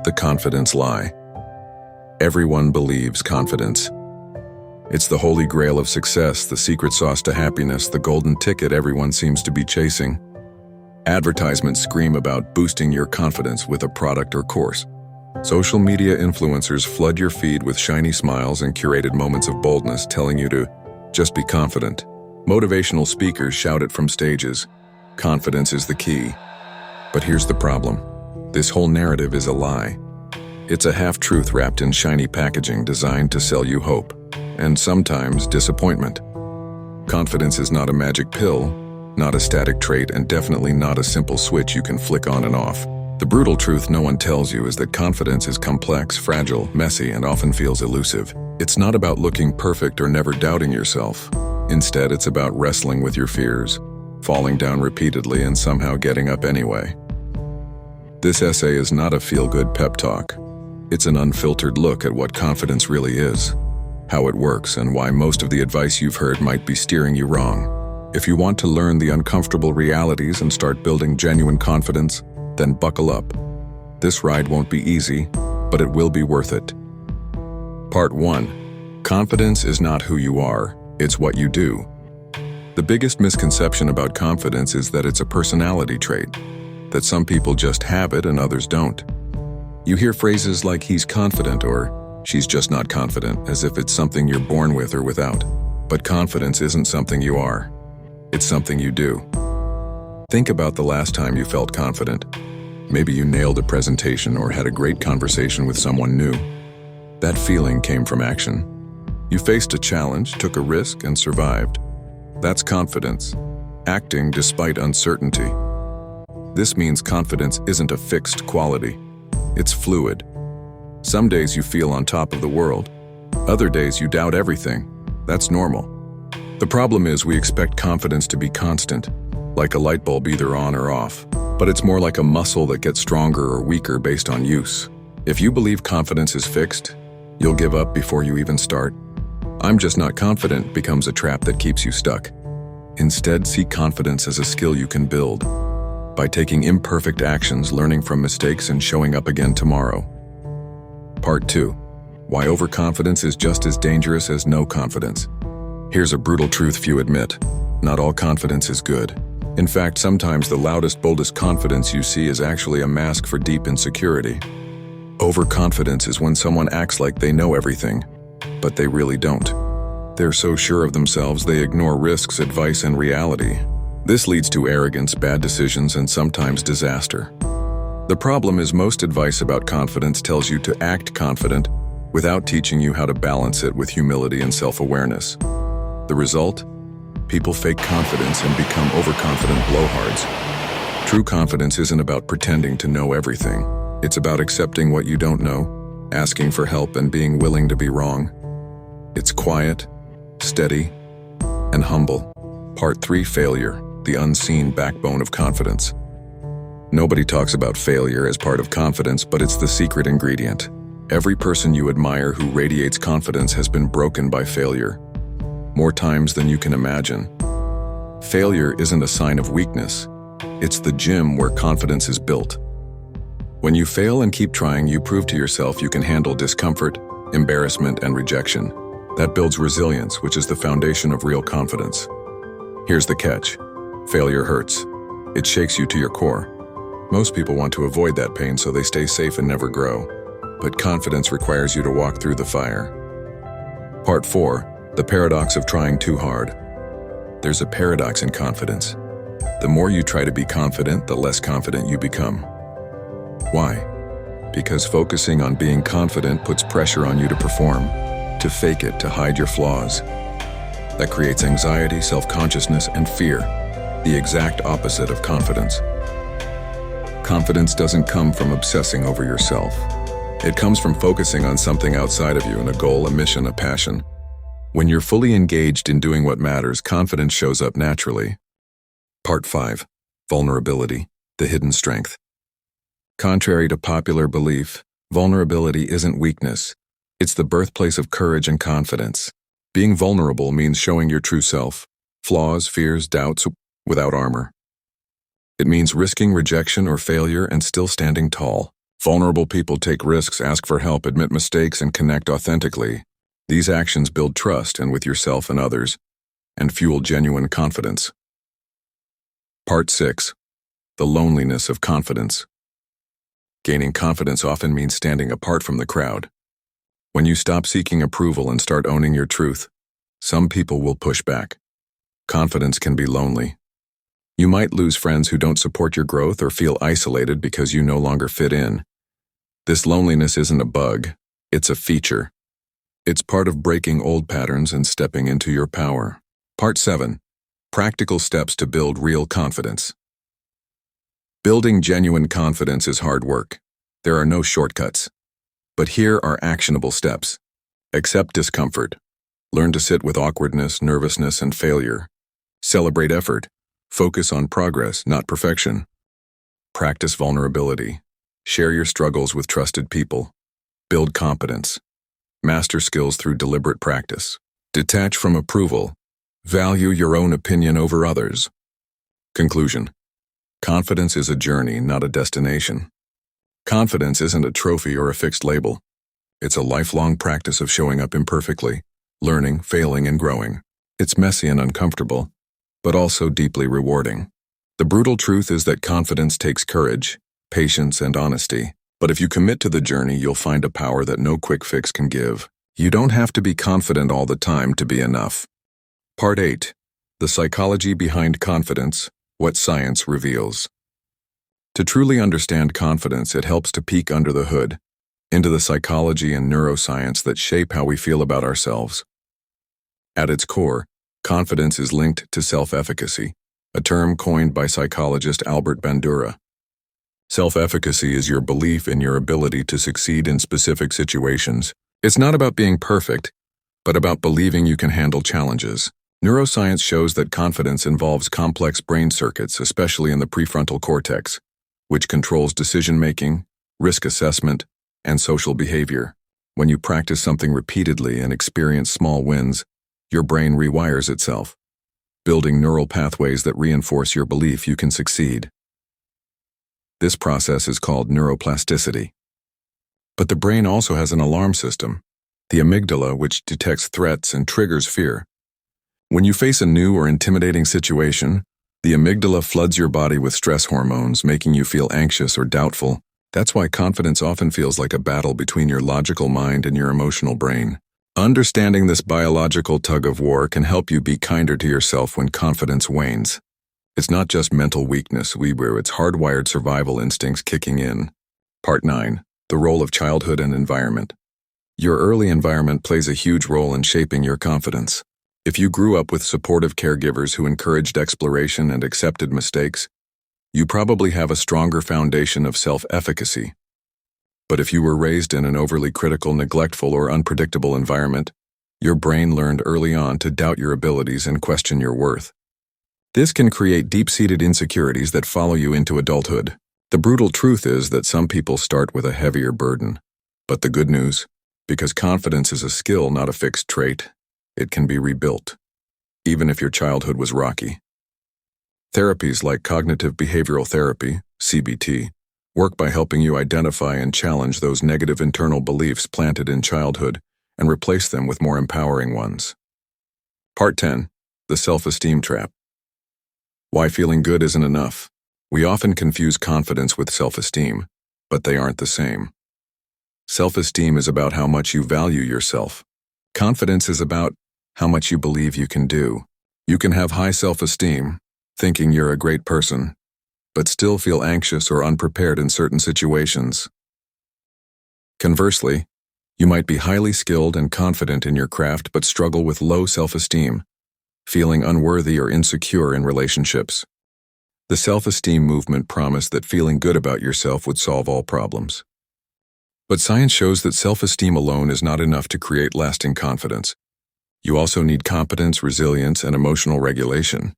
The confidence lie. Everyone believes confidence. It's the holy grail of success, the secret sauce to happiness, the golden ticket everyone seems to be chasing. Advertisements scream about boosting your confidence with a product or course. Social media influencers flood your feed with shiny smiles and curated moments of boldness, telling you to just be confident. Motivational speakers shout it from stages. Confidence is the key. But here's the problem. This whole narrative is a lie. It's a half-truth wrapped in shiny packaging designed to sell you hope, and sometimes disappointment. Confidence is not a magic pill, not a static trait, and definitely not a simple switch you can flick on and off. The brutal truth no one tells you is that confidence is complex, fragile, messy, and often feels elusive. It's not about looking perfect or never doubting yourself. Instead, it's about wrestling with your fears, falling down repeatedly, and somehow getting up anyway. This essay is not a feel-good pep talk. It's an unfiltered look at what confidence really is, how it works, and why most of the advice you've heard might be steering you wrong. If you want to learn the uncomfortable realities and start building genuine confidence, then buckle up. This ride won't be easy, but it will be worth it. Part 1. Confidence is not who you are, it's what you do. The biggest misconception about confidence is that it's a personality trait, that some people just have it and others don't. You hear phrases like he's confident or she's just not confident, as if it's something you're born with or without. But confidence isn't something you are, it's something you do. Think about the last time you felt confident. Maybe you nailed a presentation or had a great conversation with someone new. That feeling came from action. You faced a challenge, took a risk, and survived. That's confidence, acting despite uncertainty. This means confidence isn't a fixed quality. It's fluid. Some days you feel on top of the world. Other days you doubt everything. That's normal. The problem is we expect confidence to be constant, like a light bulb either on or off. But it's more like a muscle that gets stronger or weaker based on use. If you believe confidence is fixed, you'll give up before you even start. I'm just not confident becomes a trap that keeps you stuck. Instead, see confidence as a skill you can build by taking imperfect actions, learning from mistakes, and showing up again tomorrow. Part 2. Why overconfidence is just as dangerous as no confidence. Here's a brutal truth few admit. Not all confidence is good. In fact, sometimes the loudest, boldest confidence you see is actually a mask for deep insecurity. Overconfidence is when someone acts like they know everything, but they really don't. They're so sure of themselves they ignore risks, advice, and reality. This leads to arrogance, bad decisions, and sometimes disaster. The problem is most advice about confidence tells you to act confident without teaching you how to balance it with humility and self-awareness. The result? People fake confidence and become overconfident blowhards. True confidence isn't about pretending to know everything. It's about accepting what you don't know, asking for help, and being willing to be wrong. It's quiet, steady, and humble. Part 3. Failure, the unseen backbone of confidence. Nobody talks about failure as part of confidence, but it's the secret ingredient. Every person you admire who radiates confidence has been broken by failure, more times than you can imagine. Failure isn't a sign of weakness. It's the gym where confidence is built. When you fail and keep trying, you prove to yourself you can handle discomfort, embarrassment, and rejection. That builds resilience, which is the foundation of real confidence. Here's the catch. Failure hurts. It shakes you to your core. Most people want to avoid that pain, so they stay safe and never grow. But confidence requires you to walk through the fire. Part 4. The paradox of trying too hard. There's a paradox in confidence. The more you try to be confident, the less confident you become. Why? Because focusing on being confident puts pressure on you to perform, to fake it, to hide your flaws. That creates anxiety, self-consciousness, and fear, the exact opposite of confidence. Confidence doesn't come from obsessing over yourself. It comes from focusing on something outside of you, a goal, a mission, a passion. When you're fully engaged in doing what matters, confidence shows up naturally. Part 5. Vulnerability, the hidden strength. Contrary to popular belief, vulnerability isn't weakness. It's the birthplace of courage and confidence. Being vulnerable means showing your true self, flaws, fears, doubts, without armor. It means risking rejection or failure and still standing tall. Vulnerable people take risks, ask for help, admit mistakes, and connect authentically. These actions build trust and with yourself and others, and fuel genuine confidence. Part 6. The loneliness of confidence. Gaining confidence often means standing apart from the crowd. When you stop seeking approval and start owning your truth, some people will push back. Confidence can be lonely. You might lose friends who don't support your growth or feel isolated because you no longer fit in. This loneliness isn't a bug, it's a feature. It's part of breaking old patterns and stepping into your power. Part 7. Practical steps to build real confidence. Building genuine confidence is hard work. There are no shortcuts. But here are actionable steps. Accept discomfort. Learn to sit with awkwardness, nervousness, and failure. Celebrate effort. Focus on progress, not perfection. Practice vulnerability. Share your struggles with trusted people. Build competence. Master skills through deliberate practice. Detach from approval. Value your own opinion over others. Conclusion. Confidence is a journey, not a destination. Confidence isn't a trophy or a fixed label. It's a lifelong practice of showing up imperfectly, learning, failing, and growing. It's messy and uncomfortable, but also deeply rewarding. The brutal truth is that confidence takes courage, patience, and honesty. But if you commit to the journey, you'll find a power that no quick fix can give. You don't have to be confident all the time to be enough. Part 8. The psychology behind confidence, what science reveals. To truly understand confidence, it helps to peek under the hood, into the psychology and neuroscience that shape how we feel about ourselves. At its core, confidence is linked to self-efficacy, a term coined by psychologist Albert Bandura. Self-efficacy is your belief in your ability to succeed in specific situations. It's not about being perfect, but about believing you can handle challenges. Neuroscience shows that confidence involves complex brain circuits, especially in the prefrontal cortex, which controls decision-making, risk assessment, and social behavior. When you practice something repeatedly and experience small wins, your brain rewires itself, building neural pathways that reinforce your belief you can succeed. This process is called neuroplasticity. But the brain also has an alarm system, the amygdala, which detects threats and triggers fear. When you face a new or intimidating situation, the amygdala floods your body with stress hormones, making you feel anxious or doubtful. That's why confidence often feels like a battle between your logical mind and your emotional brain. Understanding this biological tug-of-war can help you be kinder to yourself when confidence wanes. It's not just mental weakness, it's hardwired survival instincts kicking in. Part 9. The role of childhood and environment. Your early environment plays a huge role in shaping your confidence. If you grew up with supportive caregivers who encouraged exploration and accepted mistakes, you probably have a stronger foundation of self-efficacy. But if you were raised in an overly critical, neglectful, or unpredictable environment, your brain learned early on to doubt your abilities and question your worth. This can create deep-seated insecurities that follow you into adulthood. The brutal truth is that some people start with a heavier burden. But the good news, because confidence is a skill, not a fixed trait, it can be rebuilt, even if your childhood was rocky. Therapies like cognitive behavioral therapy, CBT, work by helping you identify and challenge those negative internal beliefs planted in childhood and replace them with more empowering ones. Part 10. The self-esteem trap. Why feeling good isn't enough. We often confuse confidence with self-esteem, but they aren't the same. Self-esteem is about how much you value yourself. Confidence is about how much you believe you can do. You can have high self-esteem, thinking you're a great person, but still feel anxious or unprepared in certain situations. Conversely, you might be highly skilled and confident in your craft but struggle with low self-esteem, feeling unworthy or insecure in relationships. The self-esteem movement promised that feeling good about yourself would solve all problems. But science shows that self-esteem alone is not enough to create lasting confidence. You also need competence, resilience, and emotional regulation.